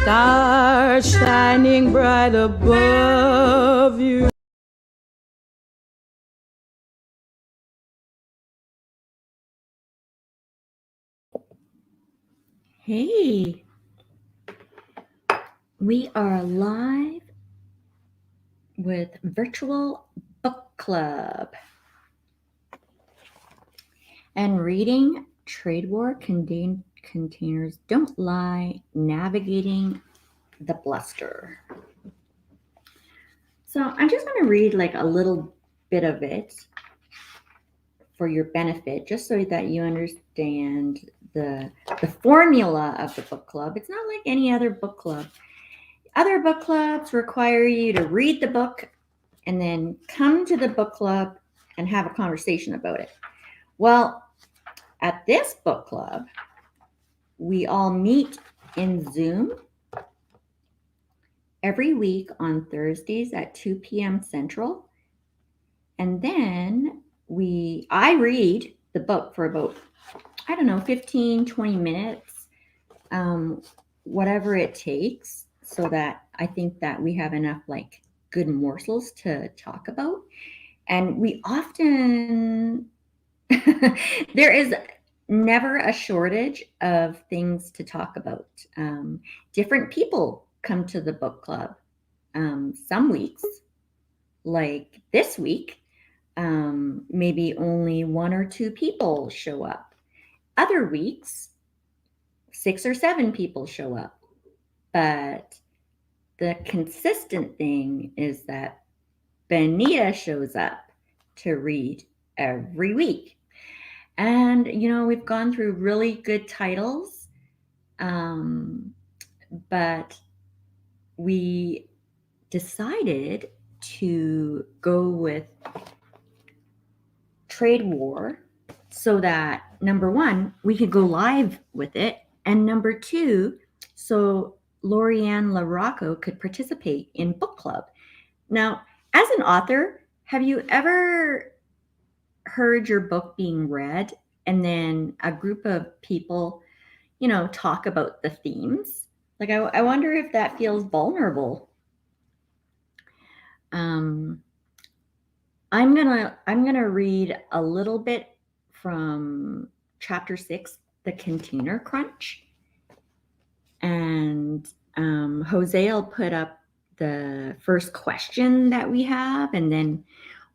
stars shining bright above you. Hey, we are live with Virtual Book Club and reading Trade War Containers Don't Lie, Navigating the Bluster. So I'm just going to read like a little bit of it for your benefit, just so that you understand the formula of the book club. It's not like any other book club. Other book clubs require you to read the book and then come to the book club and have a conversation about it. Well, at this book club, we all meet in Zoom every week on Thursdays at 2 p.m. Central. And then I read the book for about, 15, 20 minutes, whatever it takes, so that I think that we have enough like good morsels to talk about. And we often, there is never a shortage of things to talk about. Different people come to the book club. Some weeks, like this week, maybe only 1 or 2 people show up. Other weeks, 6 or 7 people show up. But the consistent thing is that Benita shows up to read every week. And, we've gone through really good titles, but we decided to go with Trade War so that, number one, we could go live with it, and number two, so Lori Ann LaRocco could participate in book club. Now, as an author, have you ever heard your book being read and then a group of people, talk about the themes? Like, I wonder if that feels vulnerable. I'm gonna read a little bit from chapter 6, the container crunch, and Jose will put up the first question that we have, and then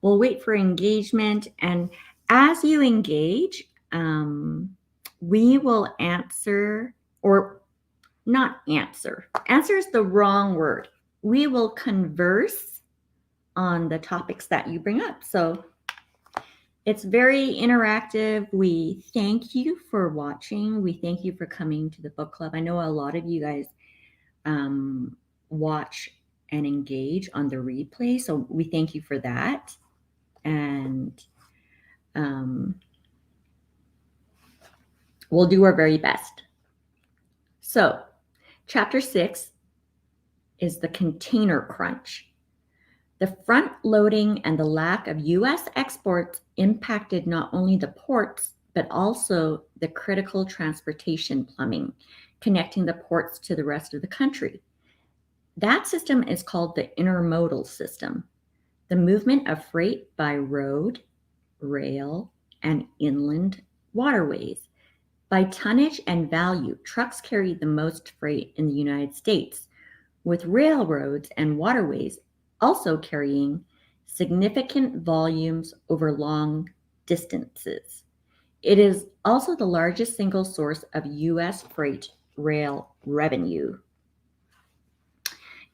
we'll wait for engagement. And as you engage, we will answer, or not answer. Answer is the wrong word. We will converse on the topics that you bring up. So it's very interactive. We thank you for watching. We thank you for coming to the book club. I know a lot of you guys watch and engage on the replay, so we thank you for that. And we'll do our very best. So chapter 6 is the container crunch. The front loading and the lack of U.S. exports impacted not only the ports, but also the critical transportation plumbing connecting the ports to the rest of the country. That system is called the Intermodal System, the movement of freight by road, rail, and inland waterways. By tonnage and value, trucks carry the most freight in the United States, with railroads and waterways also carrying significant volumes over long distances. It is also the largest single source of U.S. freight rail revenue.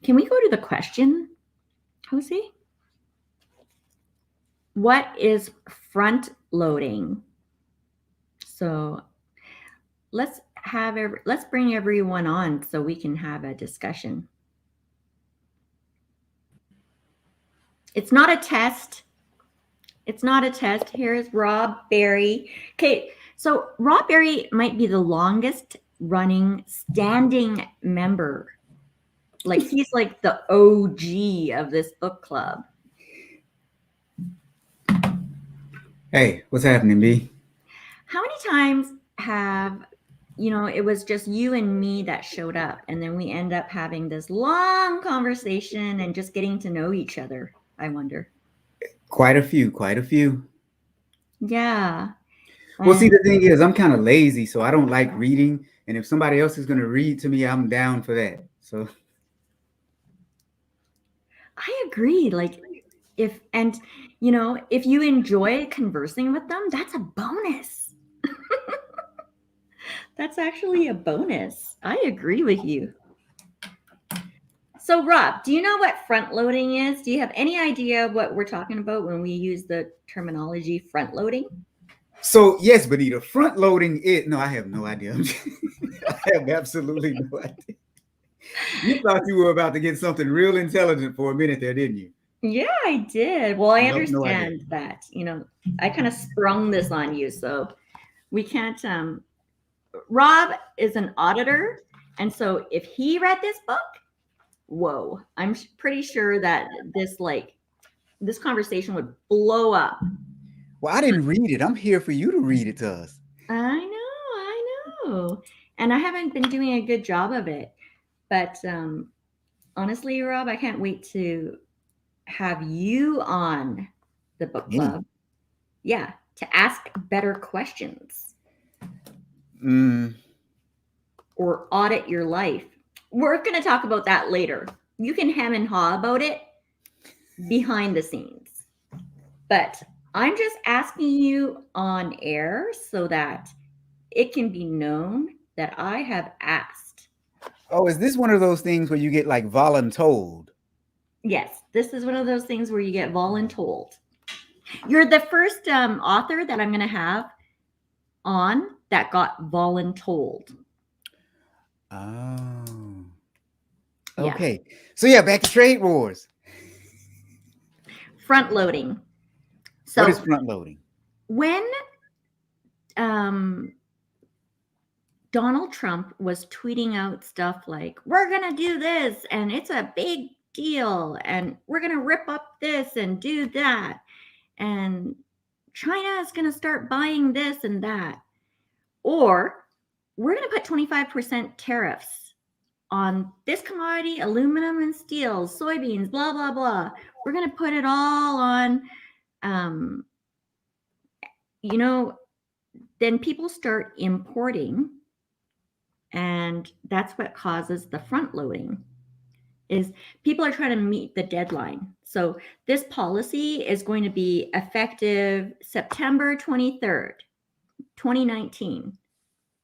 Can we go to the question, Jose? What is front loading? So let's bring everyone on so we can have a discussion. It's not a test. It's not a test. Here's Rob Berry. Okay, so Rob Berry might be the longest running standing member. Like, he's like the OG of this book club. Hey, what's happening, B? How many times have it was just you and me that showed up. And then we end up having this long conversation and just getting to know each other, I wonder. Quite a few. Yeah. Well, see, the thing is, I'm kind of lazy, so I don't like reading. And if somebody else is going to read to me, I'm down for that. So I agree. Like if you enjoy conversing with them, that's a bonus. That's actually a bonus. I agree with you. So Rob, do you know what front loading is? Do you have any idea what we're talking about when we use the terminology front loading? So yes, Benita, front loading is no, I have no idea. I have absolutely no idea. You thought you were about to get something real intelligent for a minute there, didn't you? Yeah, I did. Well, I Nope, understand that, I kind of sprung this on you, so we can't, Rob is an auditor. And so if he read this book, whoa, I'm pretty sure that this conversation would blow up. Well, I didn't read it. I'm here for you to read it to us. I know. And I haven't been doing a good job of it. But honestly, Rob, I can't wait to have you on the book club. Yeah, to ask better questions. Or audit your life. We're going to talk about that later. You can hem and haw about it behind the scenes. But I'm just asking you on air so that it can be known that I have asked. Oh, is this one of those things where you get like voluntold? Yes, this is one of those things where you get voluntold. You're the first author that I'm going to have on that got voluntold. Oh. Okay. Yeah. So yeah, back to trade wars. Front loading. So what is front loading? When Donald Trump was tweeting out stuff like, we're going to do this and it's a big deal and we're going to rip up this and do that. And China is going to start buying this and that. Or we're going to put 25% tariffs on this commodity, aluminum and steel, soybeans, blah, blah, blah. We're going to put it all on, then people start importing. And that's what causes the front loading, is people are trying to meet the deadline. So this policy is going to be effective September 23rd, 2019.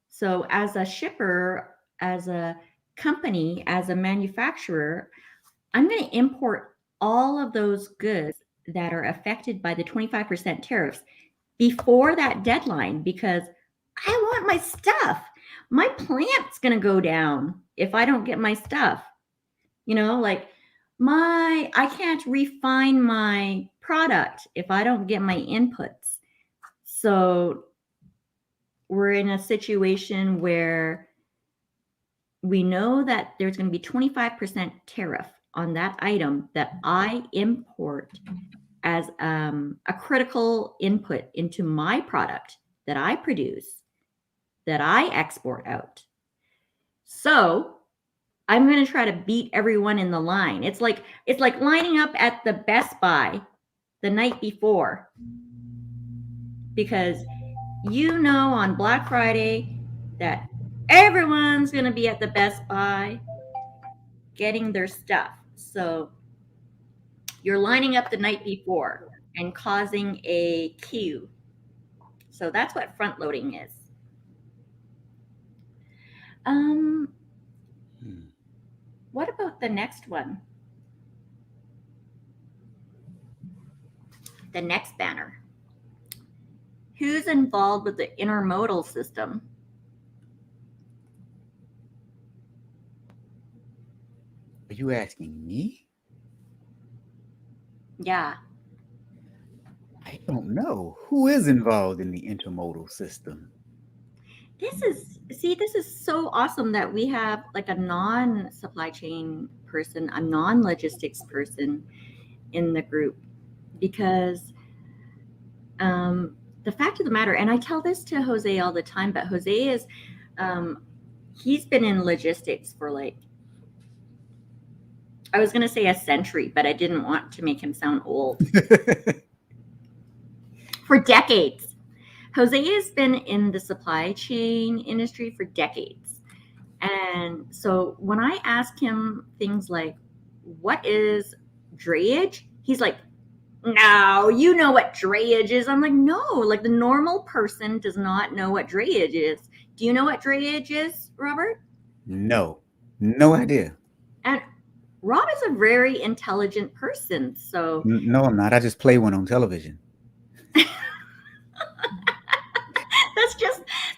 So as a shipper, as a company, as a manufacturer, I'm going to import all of those goods that are affected by the 25% tariffs before that deadline because I want my stuff. My plant's going to go down if I don't get my stuff. I can't refine my product if I don't get my inputs. So we're in a situation where we know that there's going to be 25% tariff on that item that I import as a critical input into my product that I produce, that I export out. So I'm going to try to beat everyone in the line. It's like lining up at the Best Buy the night before, because on Black Friday that everyone's going to be at the Best Buy getting their stuff. So you're lining up the night before and causing a queue. So that's what front loading is. What about the next one? The next banner. Who's involved with the intermodal system? Are you asking me? Yeah. I don't know. Who is involved in the intermodal system? This is so awesome that we have like a non-supply chain person, a non-logistics person in the group, because the fact of the matter, and I tell this to Jose all the time, but Jose is He's been in logistics for like, I was going to say a century, but I didn't want to make him sound old. For decades. Jose has been in the supply chain industry for decades. And so when I ask him things like, what is drayage? He's like, no, you know what drayage is. I'm like, no, like the normal person does not know what drayage is. Do you know what drayage is, Robert? No idea. And Rob is a very intelligent person. So no, I'm not. I just play one on television.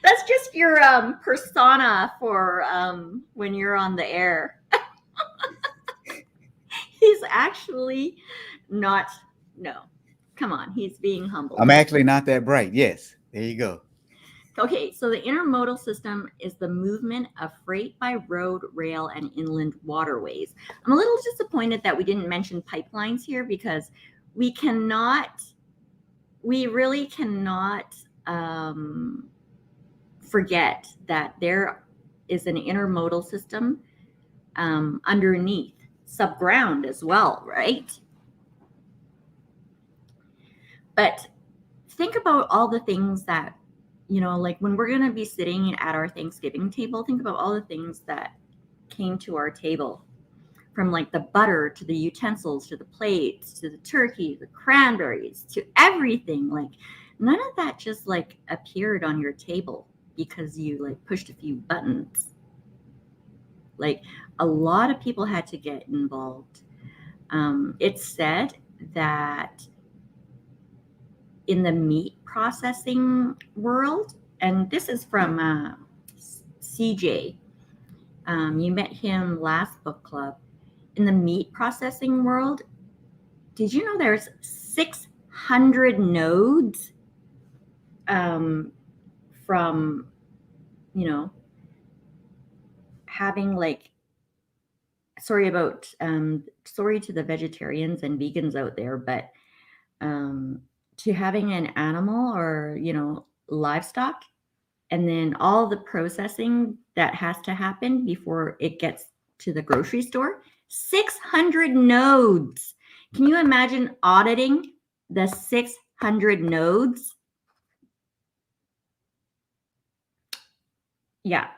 that's just your persona for when you're on the air. He's actually not. No, come on. He's being humble. I'm actually not that bright. Yes, there you go. Okay, so the intermodal system is the movement of freight by road, rail, and inland waterways. I'm a little disappointed that we didn't mention pipelines here because we really cannot forget that there is an intermodal system underneath, subground as well, right? But think about all the things that, like when we're going to be sitting at our Thanksgiving table, think about all the things that came to our table, from like the butter to the utensils to the plates to the turkey, the cranberries, to everything. Like none of that just like appeared on your table because you like pushed a few buttons. Like a lot of people had to get involved. It's said that in the meat processing world, and this is from CJ, you met him last book club. In the meat processing world, did you know there's 600 nodes from, having like, sorry to the vegetarians and vegans out there, but to having an animal or, livestock, and then all the processing that has to happen before it gets to the grocery store. 600 nodes. Can you imagine auditing the 600 nodes? Yeah,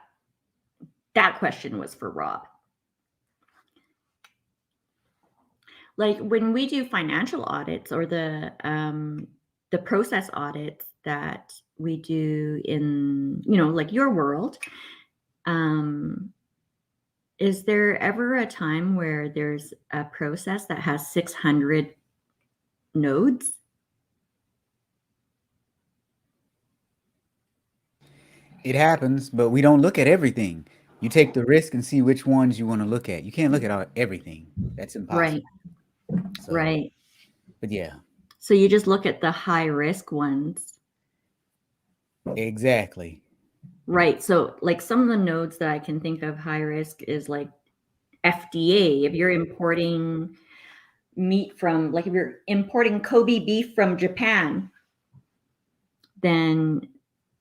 that question was for Rob. Like when we do financial audits or the process audits that we do in, like your world, is there ever a time where there's a process that has 600 nodes? It happens, but we don't look at everything. You take the risk and see which ones you want to look at. You can't look at everything. That's impossible. Right. So, right. But yeah. So you just look at the high risk ones. Exactly. Right. So like some of the nodes that I can think of high risk is like FDA. If you're importing meat from, like if you're importing Kobe beef from Japan, then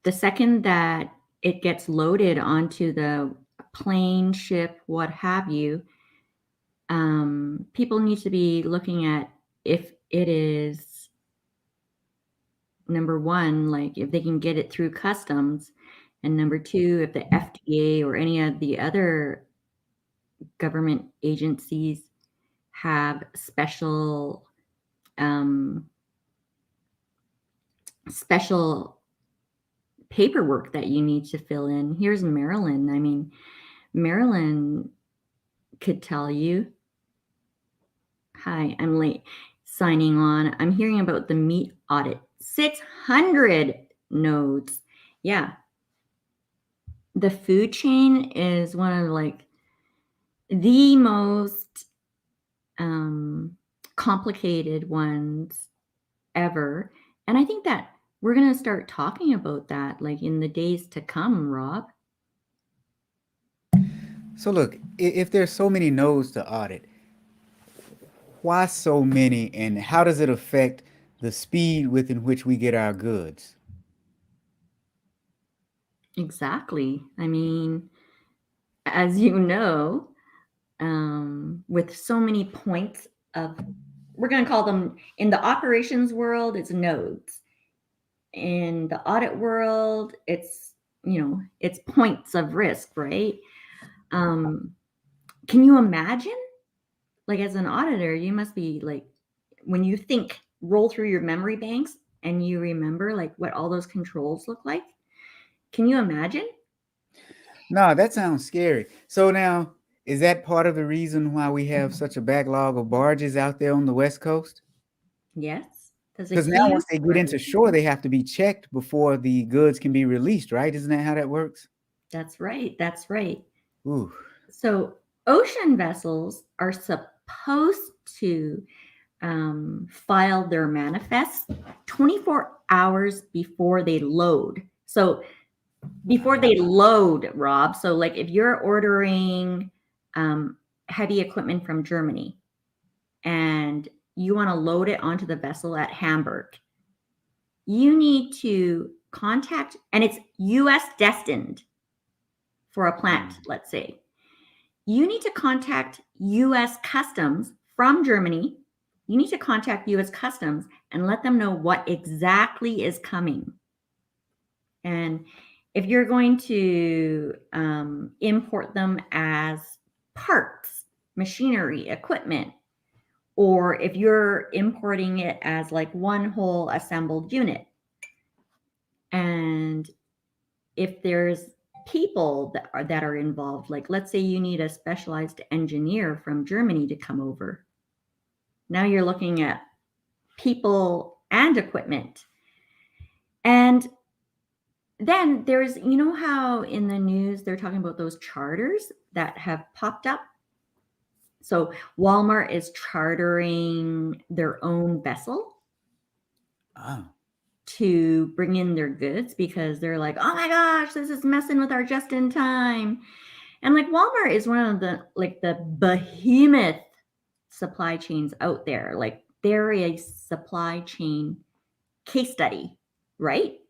the second that it gets loaded onto the plane, ship, what have you, people need to be looking at if it is, number one, like if they can get it through customs, and number two, if the FDA or any of the other government agencies have special paperwork that you need to fill in. Here's Maryland. I mean, Maryland could tell you. Hi, I'm late signing on. I'm hearing about the meat audit. 600 nodes. Yeah. The food chain is one of like the most complicated ones ever. And I think that we're going to start talking about that like in the days to come, Rob. So look, if there's so many nodes to audit, why so many, and how does it affect the speed within which we get our goods? Exactly. I mean, as you know, with so many points of, we're going to call them, in the operations world, it's nodes. In the audit world, it's, it's points of risk, right? Can you imagine? Like, as an auditor, you must be like, when you roll through your memory banks and you remember like what all those controls look like. Can you imagine? No, that sounds scary. So now, is that part of the reason why we have such a backlog of barges out there on the West Coast? Yes. Because now once they get into shore, they have to be checked before the goods can be released, right? Isn't that how that works? That's right. That's right. Ooh. So ocean vessels are supposed to file their manifests 24 hours before they load. So before they load, Rob. So like if you're ordering heavy equipment from Germany and you want to load it onto the vessel at Hamburg, you need to contact, and it's US destined for a plant, let's say. You need to contact US Customs from Germany. You need to contact US Customs and let them know what exactly is coming. And if you're going to import them as parts, machinery, equipment, or if you're importing it as like one whole assembled unit, and if there's people that are involved, like let's say you need a specialized engineer from Germany to come over. Now you're looking at people and equipment. And then there's, you know how in the news they're talking about those charters that have popped up? So Walmart is chartering their own vessel to bring in their goods because they're like, oh my gosh, this is messing with our just in time. And like Walmart is one of the behemoth supply chains out there. Like they're a supply chain case study, right?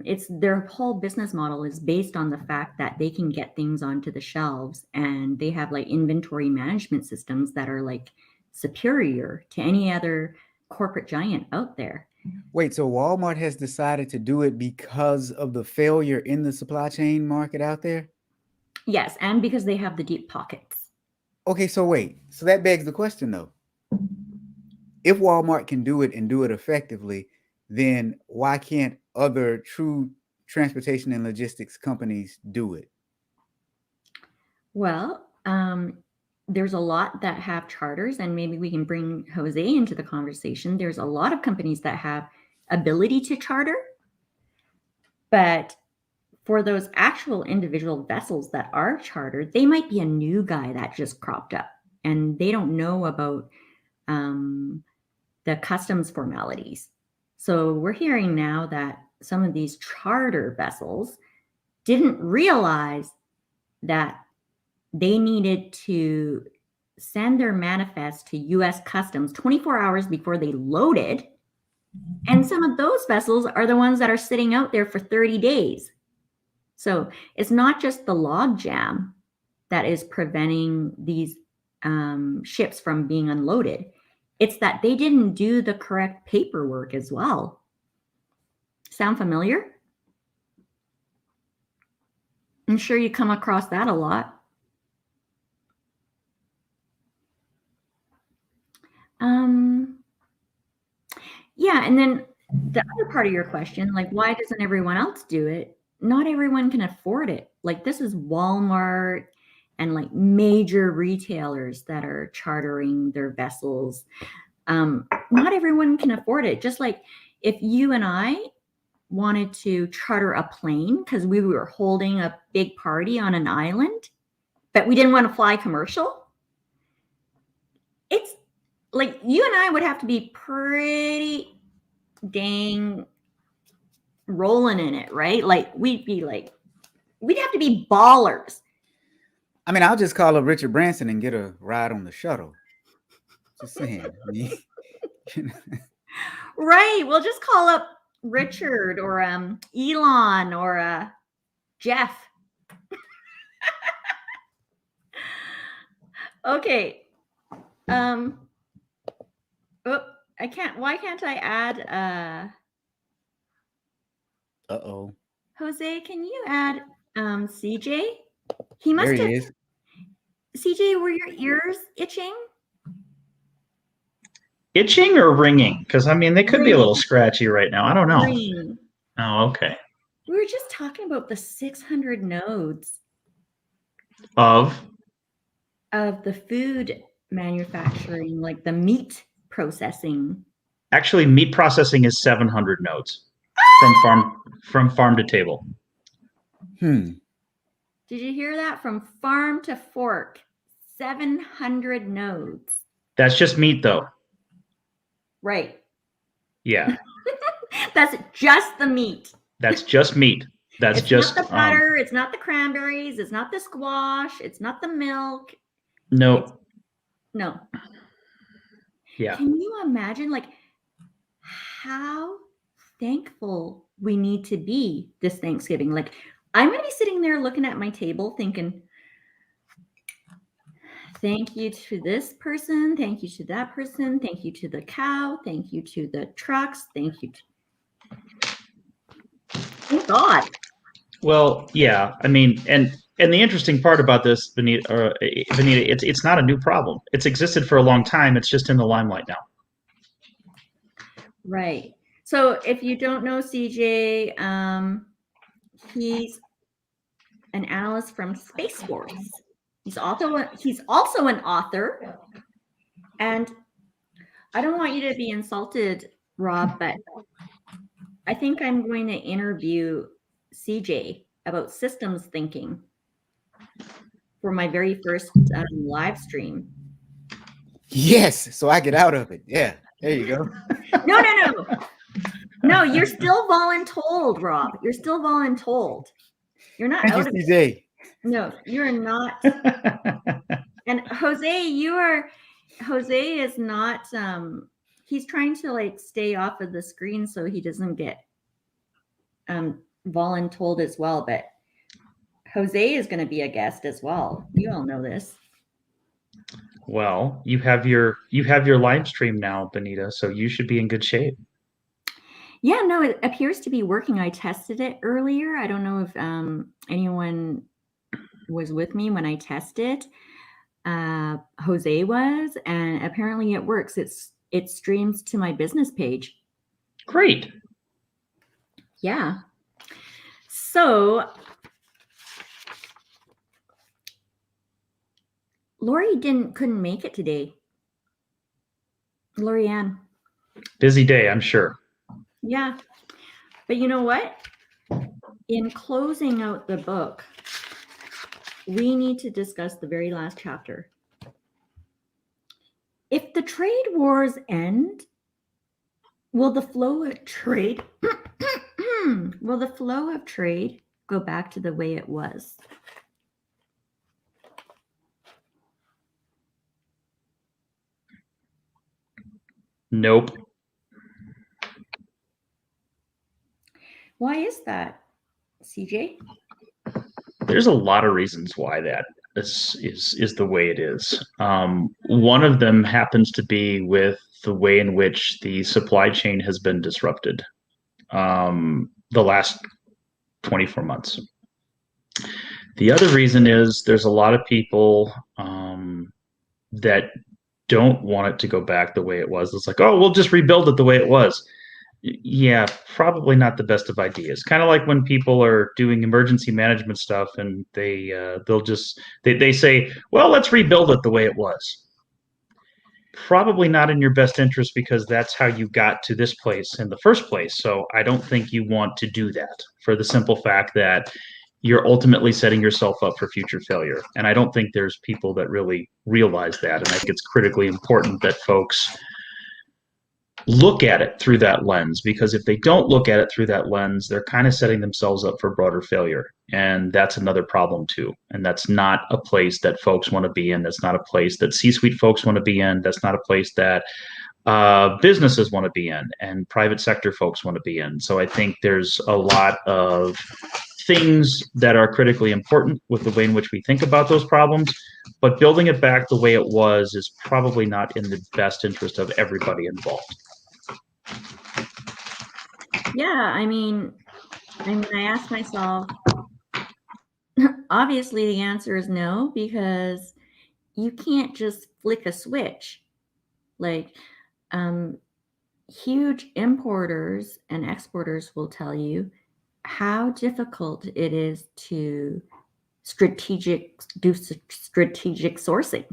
It's their whole business model is based on the fact that they can get things onto the shelves, and they have like inventory management systems that are like superior to any other corporate giant out there. Wait, so Walmart has decided to do it because of the failure in the supply chain market out there? Yes, and because they have the deep pockets. Okay, so wait. So that begs the question though. If Walmart can do it and do it effectively, then why can't other true transportation and logistics companies do it? Well, there's a lot that have charters, and maybe we can bring Jose into the conversation. There's a lot of companies that have ability to charter, but for those actual individual vessels that are chartered, they might be a new guy that just cropped up and they don't know about the customs formalities. So we're hearing now that some of these charter vessels didn't realize that they needed to send their manifest to US Customs 24 hours before they loaded. And some of those vessels are the ones that are sitting out there for 30 days. So it's not just the log jam that is preventing these ships from being unloaded. It's that they didn't do the correct paperwork as well. Sound familiar? I'm sure you come across that a lot. Yeah, and then the other part of your question, like why doesn't everyone else do it? Not everyone can afford it. Like this is Walmart and like major retailers that are chartering their vessels. Not everyone can afford it. Just like if you and I wanted to charter a plane because we were holding a big party on an island, but we didn't want to fly commercial, it's like you and I would have to be pretty dang rolling in it, right? Like we'd have to be ballers. I mean, I'll just call up Richard Branson and get a ride on the shuttle. Just saying. Right. We'll just call up Richard or Elon or Jeff. Okay. Oh, I can't. Why can't I add? Uh-oh. Jose, can you add CJ? He must There have. he is. CJ, were your ears itching? Itching or ringing? Because I mean, they could be a little scratchy right now. I don't know. Ring. Oh, okay. We were just talking about the 600 nodes Of the food manufacturing, like the meat processing. actually, meat processing is 700 nodes from farm to table. Did you hear that? From farm to fork, 700 nodes. That's just meat, though. Right. Yeah. That's just the meat. That's just meat. That's it's just not the butter. It's not the cranberries. It's not the squash. It's not the milk. No. No. Yeah. Can you imagine, like, how thankful we need to be this Thanksgiving? Like, I'm going to be sitting there looking at my table thinking, thank you to this person. Thank you to that person. Thank you to the cow. Thank you to the trucks. Thank you. Thank God. Well, yeah. I mean, and the interesting part about this, Benita, it's not a new problem. It's existed for a long time. It's just in the limelight now. Right. So if you don't know CJ, he's an analyst from Space Force. He's also an author. And I don't want you to be insulted, Rob, but I think I'm going to interview CJ about systems thinking for my very first live stream. Yes, so I get out of it. Yeah, there you go. No, you're still voluntold, Rob. You're still voluntold. You're not out of it. CJ. No, you're not. And Jose is not, he's trying to like stay off of the screen so he doesn't get voluntold as well, but Jose is going to be a guest as well. You all know this. Well, you have your live stream now, Benita, so you should be in good shape. Yeah, no, it appears to be working. I tested it earlier. I don't know if anyone was with me when I tested. Jose was, and apparently it works. It streams to my business page. Great. Yeah. So Lori couldn't make it today. Lori Ann. Busy day, I'm sure. Yeah. But you know what? In closing out the book, we need to discuss the very last chapter. If the trade wars end, will the flow of trade go back to the way it was? Nope. Why is that, CJ? There's a lot of reasons why that is the way it is. One of them happens to be with the way in which the supply chain has been disrupted the last 24 months. The other reason is there's a lot of people that don't want it to go back the way it was. It's like, oh, we'll just rebuild it the way it was. Yeah, probably not the best of ideas. Kind of like when people are doing emergency management stuff and they'll say, well, let's rebuild it the way it was. Probably not in your best interest because that's how you got to this place in the first place. So I don't think you want to do that for the simple fact that you're ultimately setting yourself up for future failure. And I don't think there's people that really realize that. And I think it's critically important that folks look at it through that lens, because if they don't look at it through that lens, they're kind of setting themselves up for broader failure. And that's another problem too. And that's not a place that folks want to be in. That's not a place that C-suite folks want to be in. That's not a place that businesses want to be in and private sector folks want to be in. So I think there's a lot of things that are critically important with the way in which we think about those problems, but building it back the way it was is probably not in the best interest of everybody involved. Yeah, I mean, I asked myself, obviously the answer is no, because you can't just flick a switch. Like, huge importers and exporters will tell you how difficult it is to do strategic sourcing.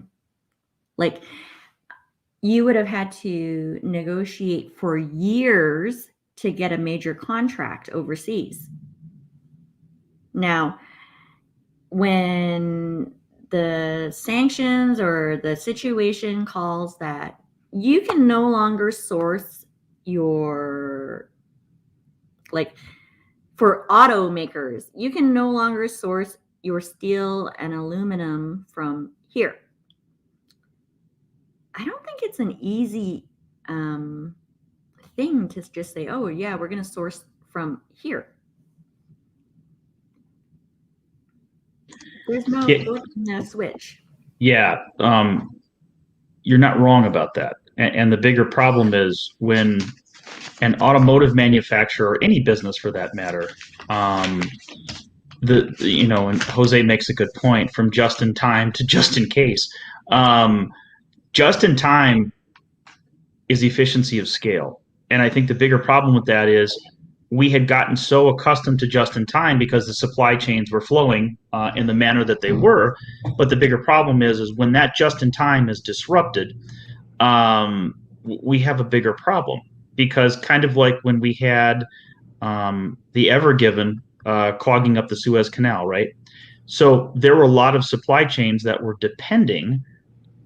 Like, you would have had to negotiate for years to get a major contract overseas. Now, when the sanctions or the situation calls that you can no longer source your, like, for automakers, you can no longer source your steel and aluminum from here. I don't think it's an easy thing to just say, oh yeah, we're going to source from here. There's no switch. Yeah, you're not wrong about that. And the bigger problem is when an automotive manufacturer, or any business for that matter, and Jose makes a good point, from just in time to just in case. Just in time is efficiency of scale. And I think the bigger problem with that is we had gotten so accustomed to just in time because the supply chains were flowing in the manner that they were. But the bigger problem is when that just in time is disrupted, we have a bigger problem, because kind of like when we had the Ever Given clogging up the Suez Canal, right? So there were a lot of supply chains that were depending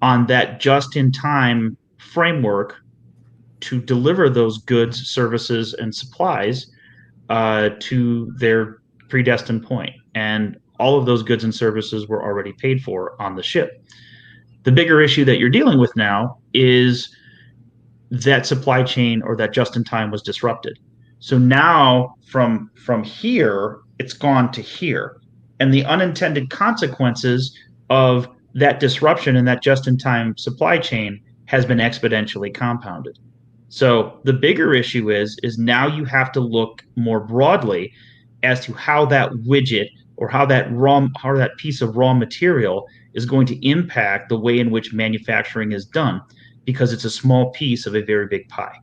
on that just in time framework to deliver those goods, services, and supplies to their predestined point. And all of those goods and services were already paid for on the ship. The bigger issue that you're dealing with now is that supply chain, or that just in time, was disrupted. So now from here, it's gone to here. And the unintended consequences of that disruption in that just in time supply chain has been exponentially compounded. So the bigger issue is now you have to look more broadly as to how that widget, or how that piece of raw material is going to impact the way in which manufacturing is done, because it's a small piece of a very big pie.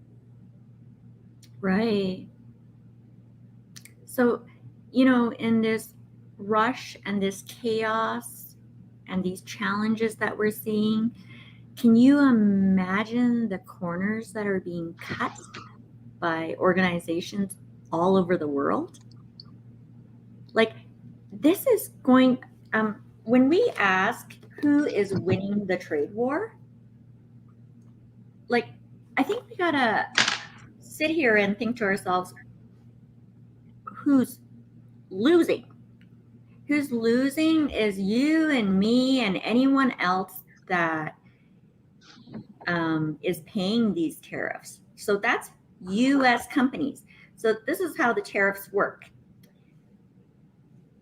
Right. So, in this rush and this chaos and these challenges that we're seeing, can you imagine the corners that are being cut by organizations all over the world? Like, this is going, when we ask who is winning the trade war, like, I think we gotta sit here and think to ourselves, who's losing? Who's losing is you and me and anyone else that is paying these tariffs. So that's U.S. companies. So this is how the tariffs work.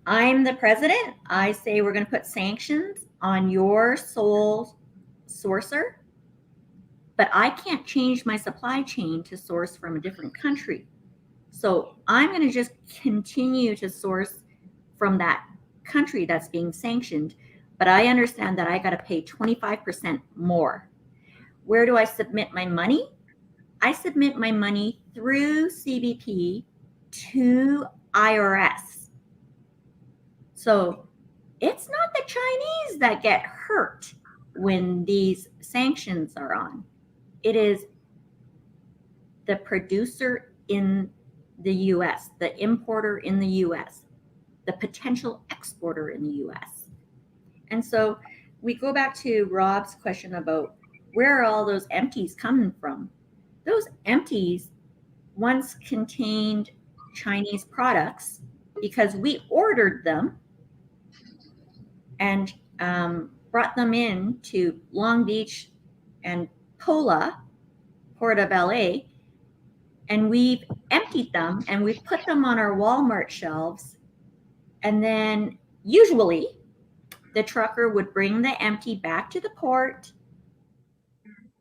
I'm the president. I say we're going to put sanctions on your sole sourcer, but I can't change my supply chain to source from a different country. So I'm going to just continue to source from that country that's being sanctioned, but I understand that I got to pay 25% more. Where do I submit my money? I submit my money through CBP to IRS. So it's not the Chinese that get hurt when these sanctions are on. It is the producer in the US, the importer in the US, the potential exporter in the US. And so we go back to Rob's question about where are all those empties coming from? Those empties once contained Chinese products because we ordered them and brought them in to Long Beach and Port Port of LA, and we've emptied them and we've put them on our Walmart shelves. And then usually the trucker would bring the empty back to the port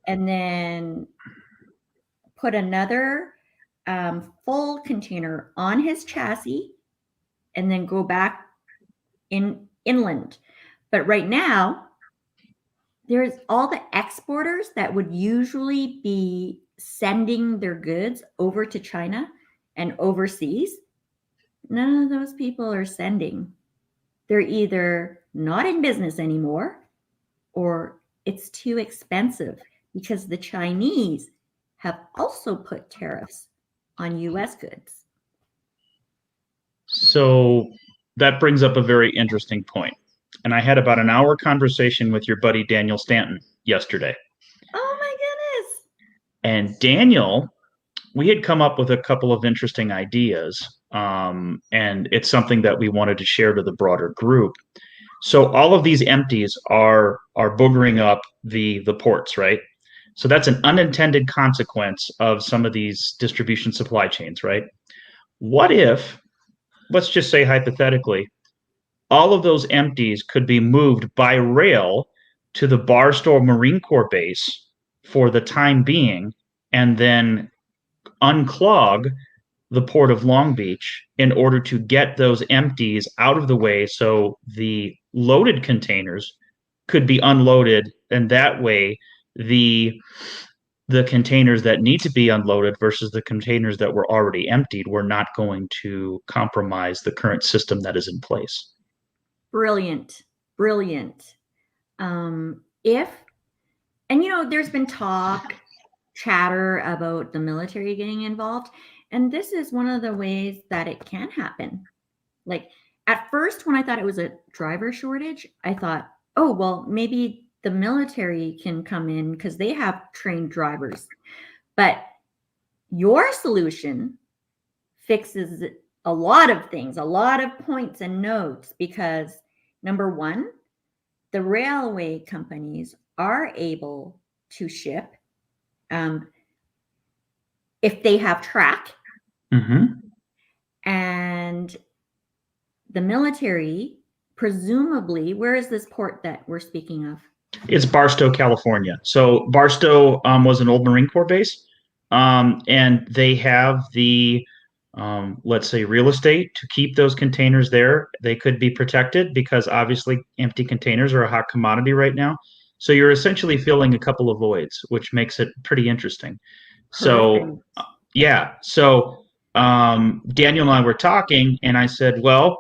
and then put another full container on his chassis and then go back inland. But right now, there's all the exporters that would usually be sending their goods over to China and overseas. None of those people are sending. They're either not in business anymore or it's too expensive because the Chinese have also put tariffs on US goods. So that brings up a very interesting point. And I had about an hour conversation with your buddy Daniel Stanton yesterday. Oh my goodness. And Daniel, we had come up with a couple of interesting ideas. And it's something that we wanted to share to the broader group. So all of these empties are boogering up the ports, right? So that's an unintended consequence of some of these distribution supply chains, right? What if, let's just say hypothetically, all of those empties could be moved by rail to the Barstow Marine Corps base for the time being, and then unclog the port of Long Beach in order to get those empties out of the way so the loaded containers could be unloaded, and that way the containers that need to be unloaded versus the containers that were already emptied were not going to compromise the current system that is in place. Brilliant. And there's been chatter about the military getting involved. And this is one of the ways that it can happen. Like at first, when I thought it was a driver shortage, I thought, oh, well, maybe the military can come in because they have trained drivers. But your solution fixes a lot of things, a lot of points and notes, because number one, the railway companies are able to ship if they have track. Mm-hmm. And the military, presumably, where is this port that we're speaking of? It's Barstow, California. So Barstow was an old Marine Corps base, and they have the, let's say, real estate to keep those containers there. They could be protected because obviously empty containers are a hot commodity right now. So you're essentially filling a couple of voids, which makes it pretty interesting. So, yeah. So Daniel and I were talking, and I said, well,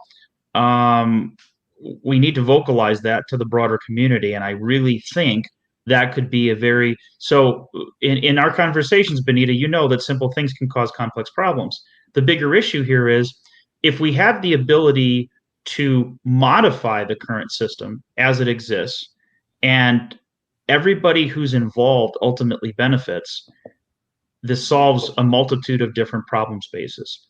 we need to vocalize that to the broader community. And I really think that could be so in our conversations, Benita, you know that simple things can cause complex problems. The bigger issue here is if we have the ability to modify the current system as it exists, and everybody who's involved ultimately benefits, this solves a multitude of different problem spaces.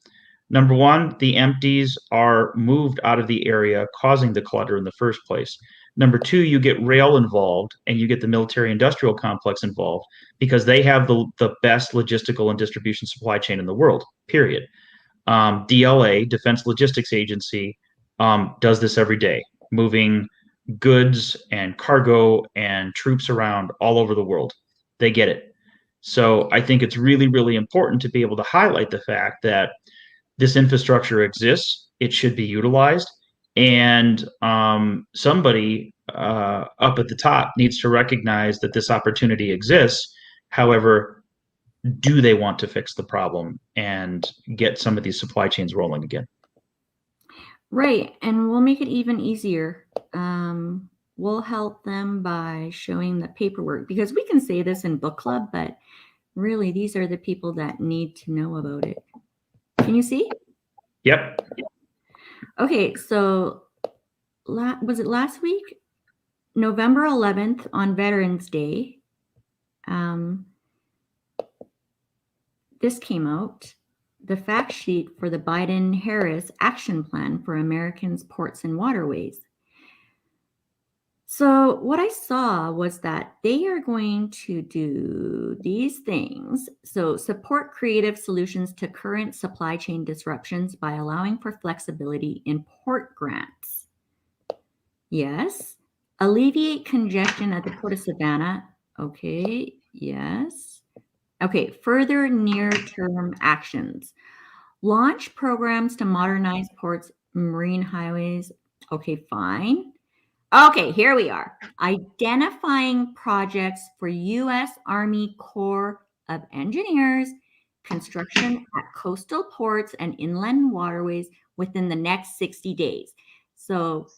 Number one, the empties are moved out of the area, causing the clutter in the first place. Number two, you get rail involved and you get the military industrial complex involved because they have the best logistical and distribution supply chain in the world, period. DLA, Defense Logistics Agency, does this every day, moving goods and cargo and troops around all over the world. They get it. So I think it's really, really important to be able to highlight the fact that this infrastructure exists, it should be utilized, and somebody up at the top needs to recognize that this opportunity exists. However, do they want to fix the problem and get some of these supply chains rolling again? Right, and we'll make it even easier. We'll help them by showing the paperwork, because we can say this in book club, but really these are the people that need to know about it. Can you see? Yep. Okay, so was it last week? November 11th on Veterans Day, this came out, the fact sheet for the Biden-Harris Action Plan for Americans' Ports and Waterways. So what I saw was that they are going to do these things. So support creative solutions to current supply chain disruptions by allowing for flexibility in port grants. Yes. Alleviate congestion at the Port of Savannah. Okay. Yes. Okay. Further near-term actions. Launch programs to modernize ports, marine highways. Okay, fine. Okay, here we are. Identifying projects for U.S. Army Corps of Engineers, construction at coastal ports and inland waterways within the next 60 days. So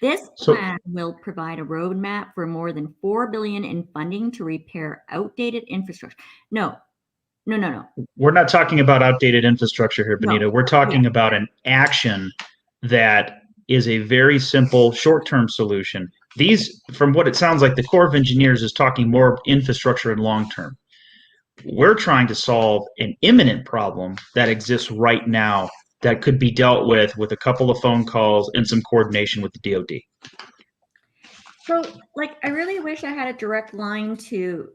this plan will provide a roadmap for more than $4 billion in funding to repair outdated infrastructure. No. We're not talking about outdated infrastructure here, Benita. No. We're talking about an action that is a very simple short-term solution. These, from what it sounds like, the Corps of Engineers is talking more infrastructure and long-term. We're trying to solve an imminent problem that exists right now that could be dealt with a couple of phone calls and some coordination with the DoD. So, like, I really wish I had a direct line to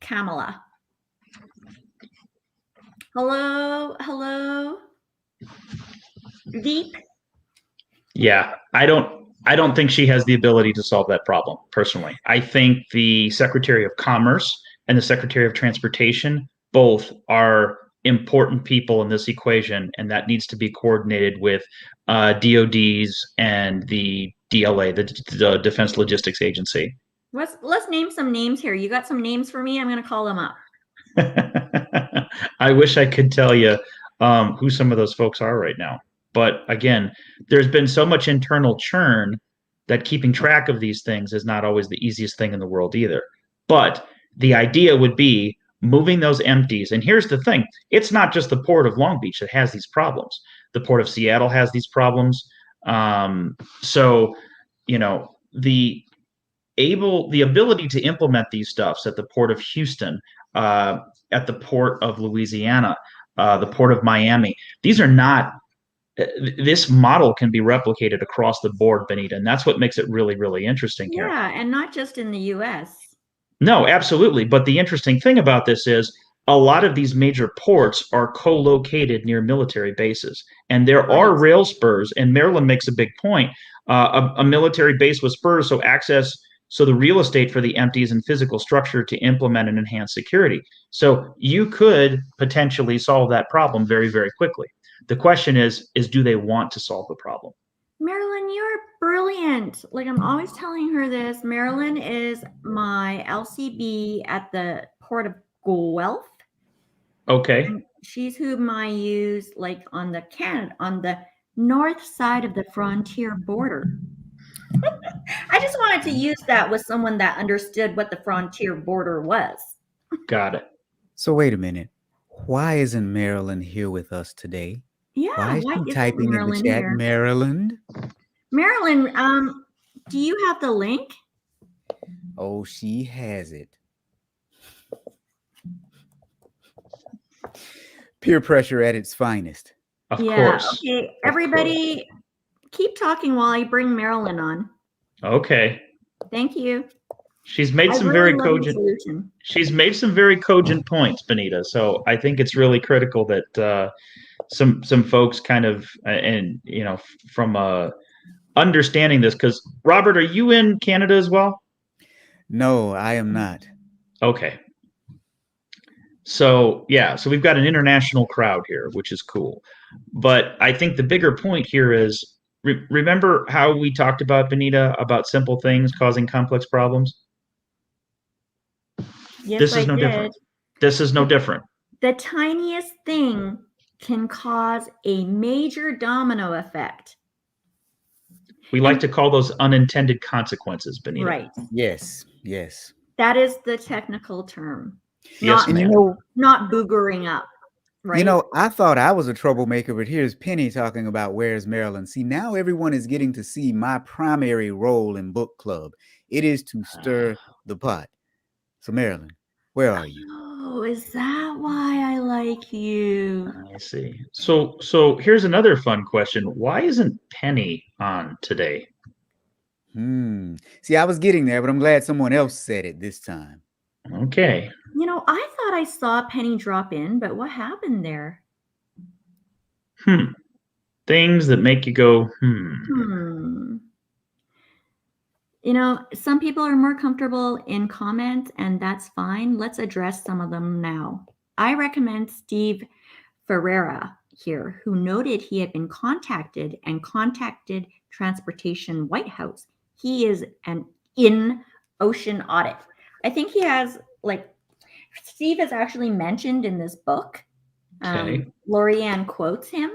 Kamala. Hello, Deep. Yeah, I don't think she has the ability to solve that problem personally. I think the Secretary of Commerce and the Secretary of Transportation both are important people in this equation, and that needs to be coordinated with DoDs and the DLA, the Defense Logistics Agency. Let's name some names here. You got some names for me? I'm going to call them up. I wish I could tell you who some of those folks are right now. But again, there's been so much internal churn that keeping track of these things is not always the easiest thing in the world either. But the idea would be moving those empties. And here's the thing. It's not just the Port of Long Beach that has these problems. The Port of Seattle has these problems. So, you know, the ability to implement these stuffs at the Port of Houston, at the Port of Louisiana, the Port of Miami, these are not, this model can be replicated across the board, Benita, and that's what makes it really, really interesting here. Yeah, and not just in the U.S. No, absolutely. But the interesting thing about this is a lot of these major ports are co-located near military bases, and there are rail spurs, and Maryland makes a big point, a military base with spurs, so the real estate for the empties and physical structure to implement and enhance security. So you could potentially solve that problem very, very quickly. The question is do they want to solve the problem? Marilyn, you're brilliant. Like, I'm always telling her this. Marilyn is my LCB at the Port of Guelph. Okay. And she's whom I use, like, on the north side of the frontier border. I just wanted to use that with someone that understood what the frontier border was. Got it. So wait a minute. Why isn't Marilyn here with us today? Yeah, why is she typing in the chat, Maryland? Marilyn, do you have the link? Oh, she has it. Peer pressure at its finest. Of course. Okay, everybody, keep talking while I bring Marilyn on. Okay. Thank you. She's made some very cogent. She's made some very cogent points, Benita. So I think it's really critical that some folks kind of from understanding this, because Robert, are you in Canada as well? No, I am not. Okay. So yeah, so we've got an international crowd here, which is cool. But I think the bigger point here is remember how we talked about, Benita, about simple things causing complex problems? Yes, this is no different. This is no different. The tiniest thing can cause a major domino effect. We like to call those unintended consequences, Benita. Right. Yes, yes. That is the technical term. Yes, not boogering up. Right? You know, I thought I was a troublemaker, but here's Penny talking about where's Maryland. See, now everyone is getting to see my primary role in book club. It is to stir the pot. So Marilyn, where are you? Oh, is that why I like you? I see. So here's another fun question. Why isn't Penny on today? See, I was getting there, but I'm glad someone else said it this time. Okay. You know, I thought I saw a penny drop in, but what happened there? Things that make you go, You know, some people are more comfortable in comments, and that's fine. Let's address some of them now. I recommend Steve Ferreira here, who noted he had been contacted Transportation White House. He is an in-ocean audit. I think he has, like, Steve is actually mentioned in this book. Okay. Lori Ann quotes him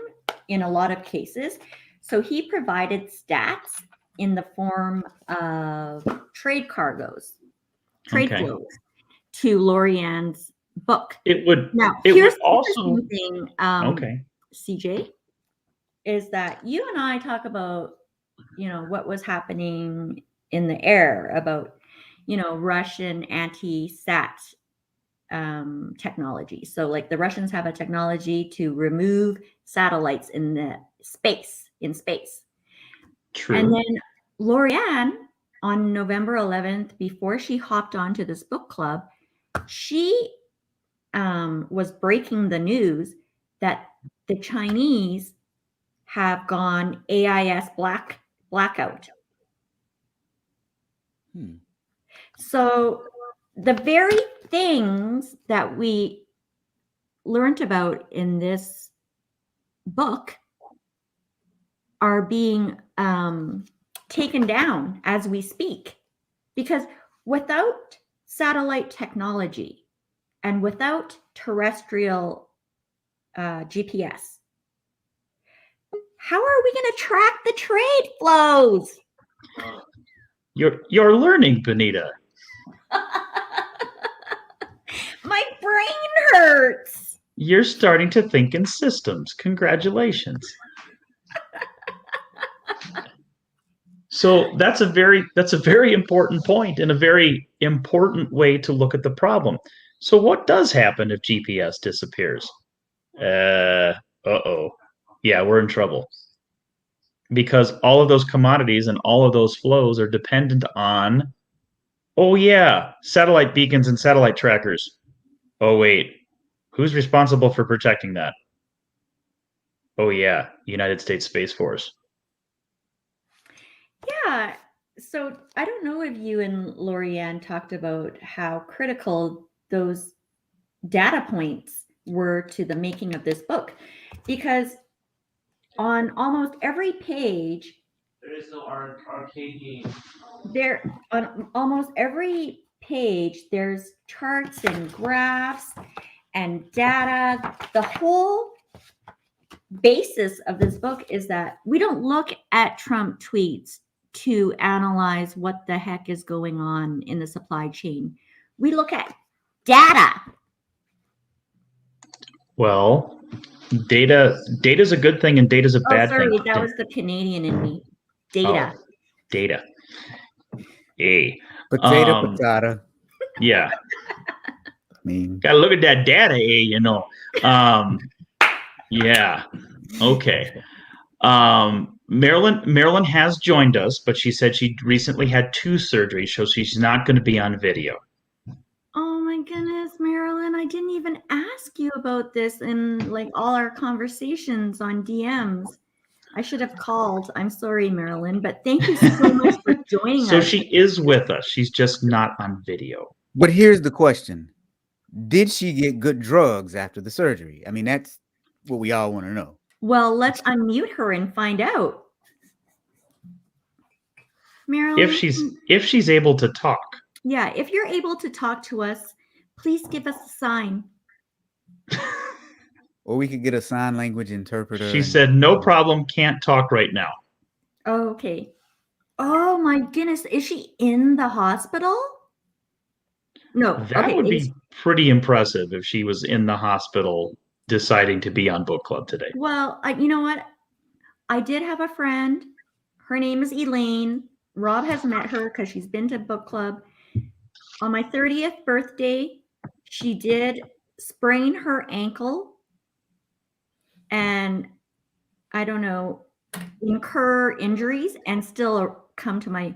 in a lot of cases. So he provided stats in the form of trade cargoes, trade flows to Lori Ann's book. It would Now, it here's would also the thing, CJ, is that you and I talk about, you know, what was happening in the air about, you know, Russian anti-sat technology. So like the Russians have a technology to remove satellites in space. True. And then Lori Ann, on November 11th, before she hopped onto this book club, she was breaking the news that the Chinese have gone AIS blackout. So the very things that we learned about in this book are being taken down as we speak, because without satellite technology and without terrestrial GPS, how are we going to track the trade flows? You're learning, Benita. My brain hurts. You're starting to think in systems. Congratulations. So that's a very important point and a very important way to look at the problem. So what does happen if GPS disappears? Yeah, we're in trouble. Because all of those commodities and all of those flows are dependent on, oh yeah, satellite beacons and satellite trackers. Oh wait, who's responsible for protecting that? Oh yeah, United States Space Force. Yeah. So I don't know if you and Lori Ann talked about how critical those data points were to the making of this book, because on almost every page, There is no arcade game. On almost every page, there's charts and graphs and data. The whole basis of this book is that we don't look at Trump tweets to analyze what the heck is going on in the supply chain. We look at data. Well, data's a good thing and data's a bad thing. That was the Canadian in me. Data. Oh, data. A. Potato. Yeah. I mean, gotta look at that data, you know. Yeah. Okay. Marilyn has joined us, but she said she recently had 2 surgeries, so she's not going to be on video. Oh my goodness, Marilyn, I didn't even ask you about this in like all our conversations on DMs. I should have called. I'm sorry, Marilyn, but thank you so much for joining us. So she is with us. She's just not on video. But here's the question. Did she get good drugs after the surgery? I mean, that's what we all want to know. Well, let's unmute her and find out. Marilyn, if she's able to talk. Yeah, if you're able to talk to us, please give us a sign. Or we could get a sign language interpreter. She said, no problem, can't talk right now. Oh, okay. Oh my goodness, is she in the hospital? No. That would be pretty impressive if she was in the hospital deciding to be on book club today. Well, you know what? I did have a friend. Her name is Elaine. Rob has met her because she's been to book club. On my 30th birthday, she did sprain her ankle and, I don't know, incur injuries and still come to my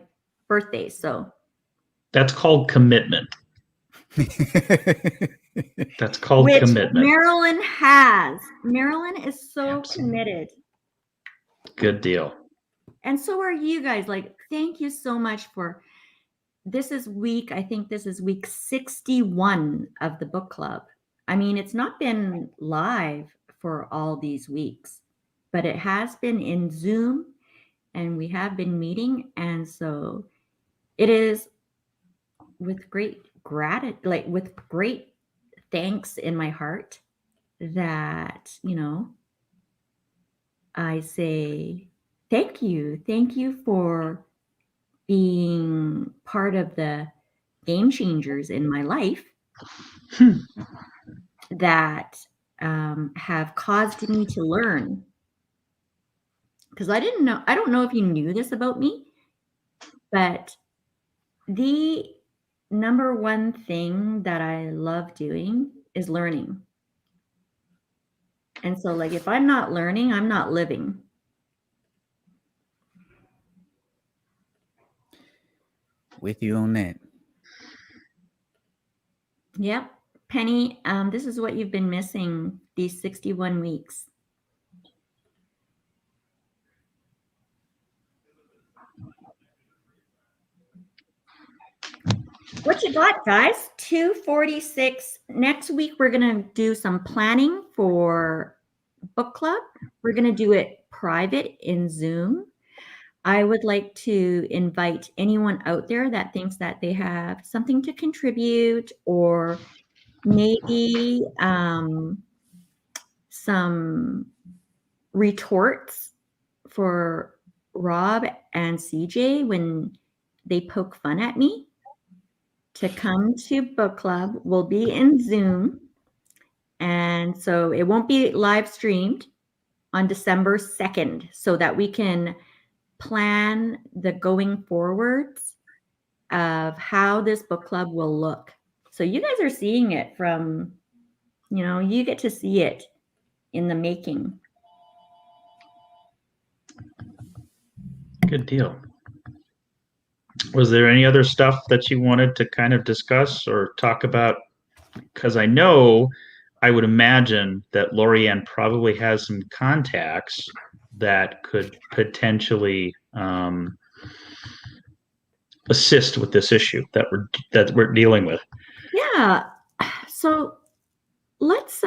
birthdays. So That's called commitment. That's called which commitment. Marilyn has. Marilyn is so Absolutely. committed. Good deal. And so are you guys. Like, thank you so much for I think this is week 61 of the book club. I mean, it's not been live for all these weeks, but it has been in Zoom and we have been meeting. And so it is with great gratitude, like with great thanks in my heart that, I say thank you. Thank you for being part of the game changers in my life that have caused me to learn. Because I don't know if you knew this about me, but the number one thing that I love doing is learning. And so, like, if I'm not learning, I'm not living. With you on that. Yep. Penny, this is what you've been missing these 61 weeks. What you got, guys? 246. Next week, we're going to do some planning for book club. We're going to do it private in Zoom. I would like to invite anyone out there that thinks that they have something to contribute, or maybe some retorts for Rob and CJ when they poke fun at me, to come to book club. We'll be in Zoom. And so it won't be live streamed on December 2nd, so that we can plan the going forwards of how this book club will look. So you guys are seeing it from, you get to see it in the making. Good deal. Was there any other stuff that you wanted to kind of discuss or talk about? Because I would imagine that Lori Ann probably has some contacts that could potentially assist with this issue that we're dealing with. Yeah. So let's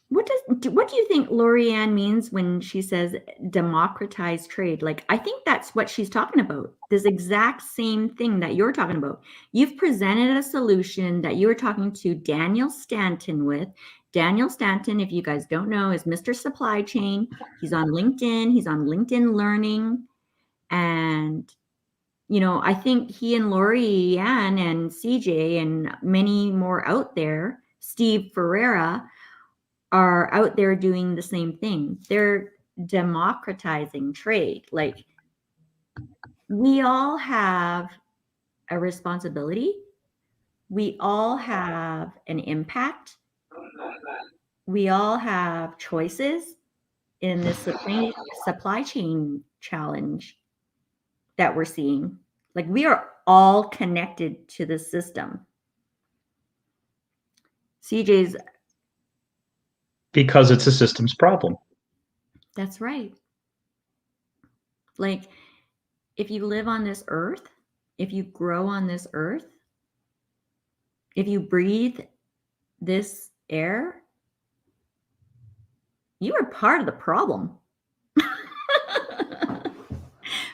what do you think Lori Ann means when she says democratize trade? Like, I think that's what she's talking about. This exact same thing that you're talking about. You've presented a solution that you were talking to Daniel Stanton with. Daniel Stanton, if you guys don't know, is Mr. Supply Chain. He's on LinkedIn. He's on LinkedIn Learning. And, I think he and Lori Ann and CJ and many more out there, Steve Ferreira, are out there doing the same thing. They're democratizing trade. Like, we all have a responsibility. We all have an impact. We all have choices in this supply chain challenge that we're seeing. Like, we are all connected to the system. CJ's. Because it's a systems problem. That's right. Like, if you live on this earth, if you grow on this earth, if you breathe this air, you are part of the problem.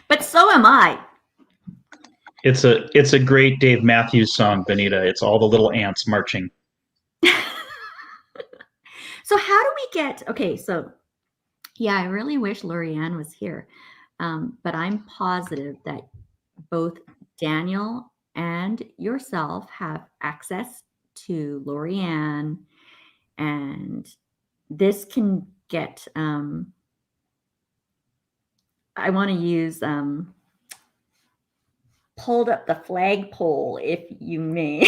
But so am I. It's a great Dave Matthews song, Benita. It's all the little ants marching. So how do we get, okay, so yeah, I really wish Lori Ann was here, but I'm positive that both Daniel and yourself have access to Lori Ann, and this can get, I want to use pulled up the flagpole, if you may.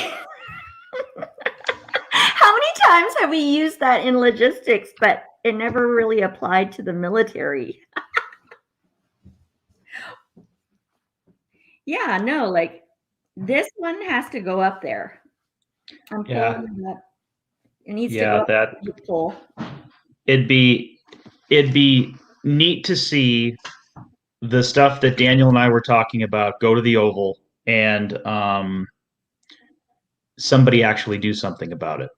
How many times have we used that in logistics, but it never really applied to the military? Yeah, no, like this one has to go up there. I'm Yeah. pulling it up. It needs to Yeah, go up that the pole. it'd be neat to see the stuff that Daniel and I were talking about go to the Oval and somebody actually do something about it,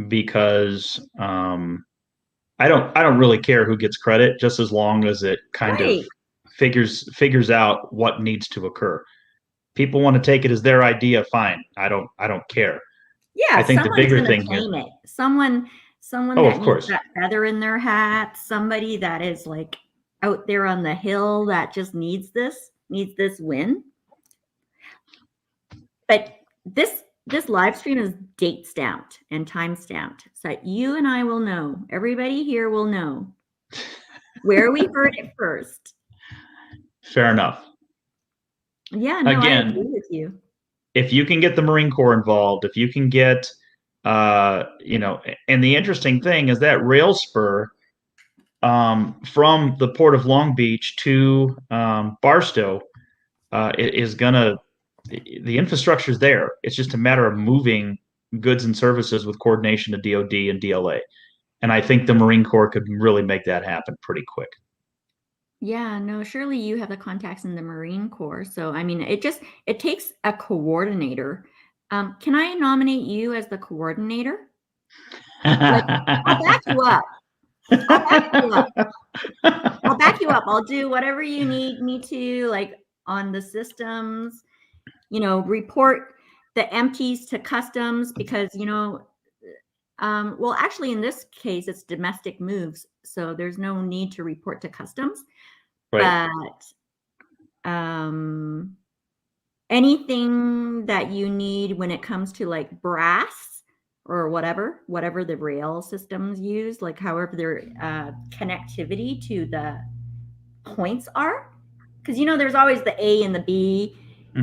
because I don't really care who gets credit, just as long as it kind of Right. figures out what needs to occur. People want to take it as their idea, fine. I don't care. Yeah, I think the someone's bigger gonna thing here. claim it. Someone Oh, that of needs course. that feather in their hat, somebody that is like out there on the hill that just needs this win. But this live stream is date stamped and time stamped, so that you and I will know, everybody here will know where we heard it first. Fair enough. Yeah, no, I Again, agree with you. if you can get the Marine Corps involved, if you can get, and the interesting thing is that rail spur from the port of Long Beach to Barstow is gonna, the infrastructure is there. It's just a matter of moving goods and services with coordination of DoD and DLA. And I think the Marine Corps could really make that happen pretty quick. Yeah, no, surely you have the contacts in the Marine Corps. So, I mean, it takes a coordinator. Can I nominate you as the coordinator? Like, I'll back you up. I'll back you up. I'll do whatever you need me to, like on the systems, report the empties to customs, because, well, actually in this case, it's domestic moves. So there's no need to report to customs. Right. But anything that you need when it comes to like brass or whatever the rail systems use, like however their connectivity to the points are, because there's always the A and the B,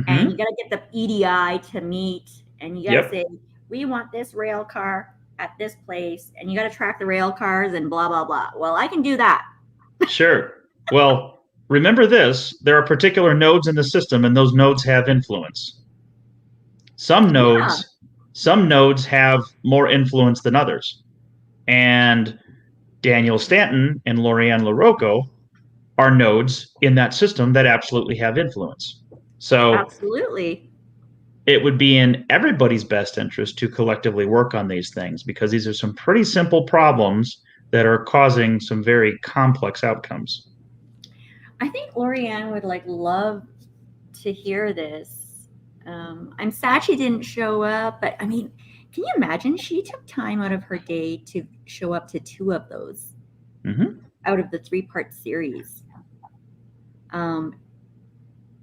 and you got to get the EDI to meet, and you got to say, we want this rail car at this place, and you got to track the rail cars and blah blah blah. Well, I can do that. Sure. Well, remember this: there are particular nodes in the system, and those nodes have influence. Some nodes have more influence than others. And Daniel Stanton and Lori Ann LaRocco are nodes in that system that absolutely have influence. So absolutely, it would be in everybody's best interest to collectively work on these things, because these are some pretty simple problems that are causing some very complex outcomes. I think Lori Ann would love to hear this. I'm sad she didn't show up, but I mean, can you imagine? She took time out of her day to show up to 2 of those out of the 3-part series.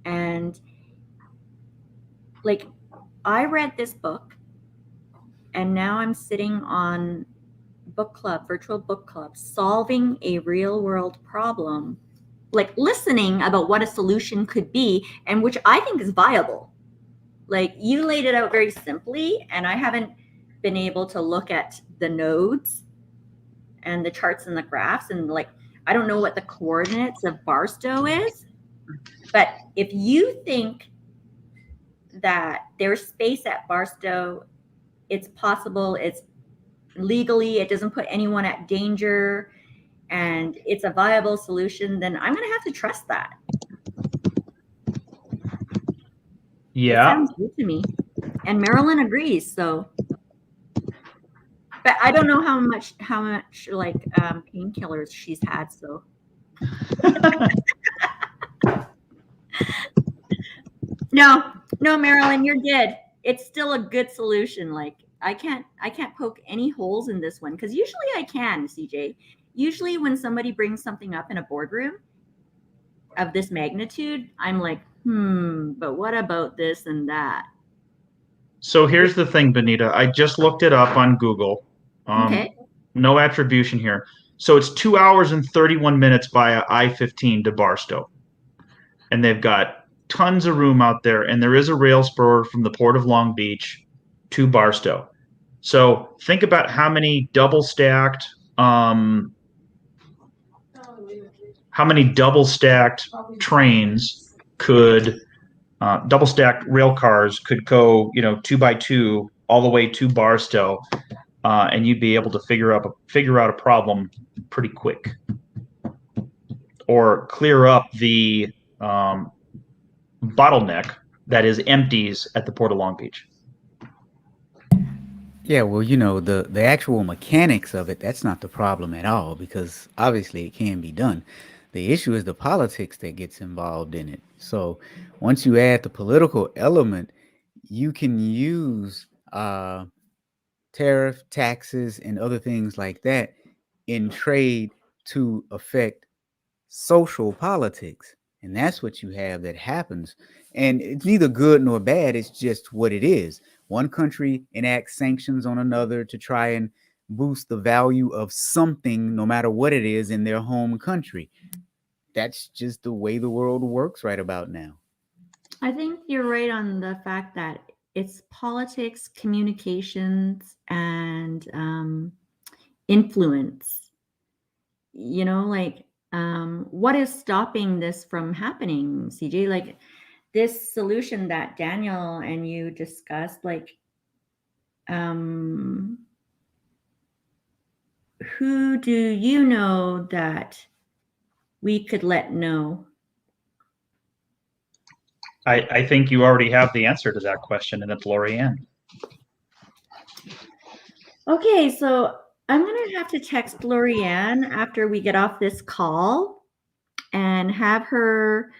And I read this book, and now I'm sitting on virtual book club, solving a real world problem, listening about what a solution could be, and which I think is viable. You laid it out very simply, and I haven't been able to look at the nodes and the charts and the graphs, and I don't know what the coordinates of Barstow is. But if you think that there's space at Barstow, it's possible, it's legally, it doesn't put anyone at danger, and it's a viable solution, then I'm going to have to trust that. Yeah. It sounds good to me. And Marilyn agrees. So, but I don't know how much painkillers she's had. So, no, Marilyn, you're good. It's still a good solution. I can't poke any holes in this one, because usually I can, CJ. Usually when somebody brings something up in a boardroom of this magnitude, I'm like, but what about this and that? So here's the thing, Benita. I just looked it up on Google. Okay. No attribution here. So it's 2 hours and 31 minutes via I-15 to Barstow. And they've got tons of room out there, and there is a rail spur from the port of Long Beach to Barstow. So think about how many double-stacked trains could double stack rail cars could go, 2x2 all the way to Barstow, and you'd be able to figure out a problem pretty quick, or clear up the bottleneck that is empties at the Port of Long Beach. Yeah, well, the actual mechanics of it, that's not the problem at all, because obviously it can be done. The issue is the politics that gets involved in it. So once you add the political element, you can use tariff, taxes, and other things like that in trade to affect social politics. And that's what you have that happens. And it's neither good nor bad. It's just what it is. One country enacts sanctions on another to try and boost the value of something, no matter what it is, in their home country. That's just the way the world works right about now. I think you're right on the fact that it's politics, communications, and influence. What is stopping this from happening, CJ? Like this solution that Daniel and you discussed, who do you know that we could let know? I think you already have the answer to that question, and it's Lori Ann. Okay, so I'm going to have to text Lori Ann after we get off this call and have her,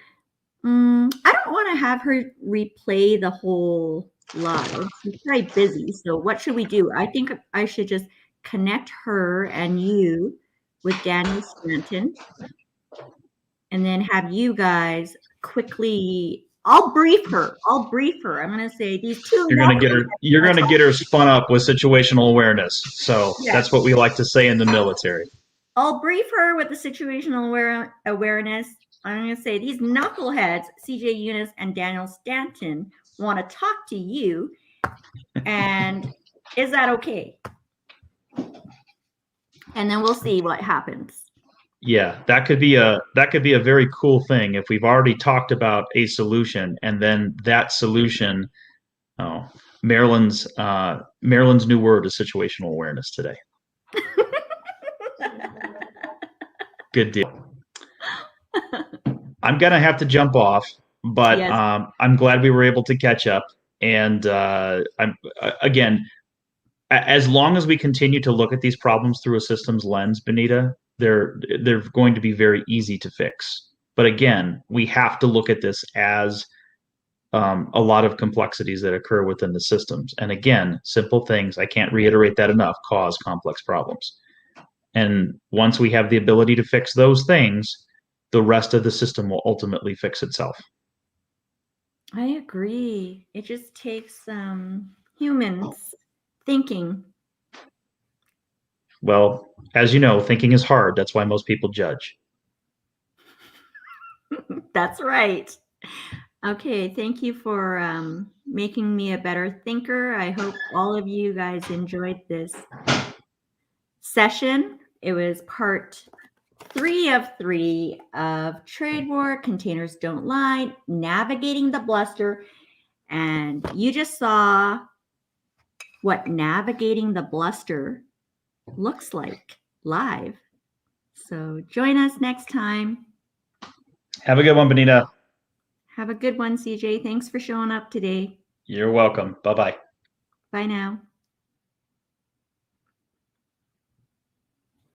I don't want to have her replay the whole live. She's very busy. So what should we do? I think I should just connect her and you with Daniel Stanton, and then have you guys quickly. I'll brief her. I'm going to say these two. You're going to get her spun up with situational awareness. So yes. That's what we like to say in the military. I'll brief her with the situational awareness. I'm going to say these knuckleheads, CJ Eunice and Daniel Stanton, want to talk to you. And is that okay? And then we'll see what happens. Yeah, that could be a very cool thing if we've already talked about a solution, and then that solution. Oh, Marilyn's new word is situational awareness today. Good deal. I'm gonna have to jump off, but yes. I'm glad we were able to catch up. And again, as long as we continue to look at these problems through a systems lens, Benita, they're going to be very easy to fix. But again, we have to look at this as a lot of complexities that occur within the systems. And again, simple things, I can't reiterate that enough, cause complex problems. And once we have the ability to fix those things, the rest of the system will ultimately fix itself. I agree. It just takes humans thinking. Well, as you know, thinking is hard. That's why most people judge. That's right. Okay, thank you for making me a better thinker. I hope all of you guys enjoyed this session. It was part 3 of 3 of Trade War, Containers Don't Lie, Navigating the Bluster. And you just saw what navigating the bluster looks like live. So join us next time. Have a good one, Benita. Have a good one, CJ. Thanks for showing up today. You're welcome. Bye-bye. Bye now.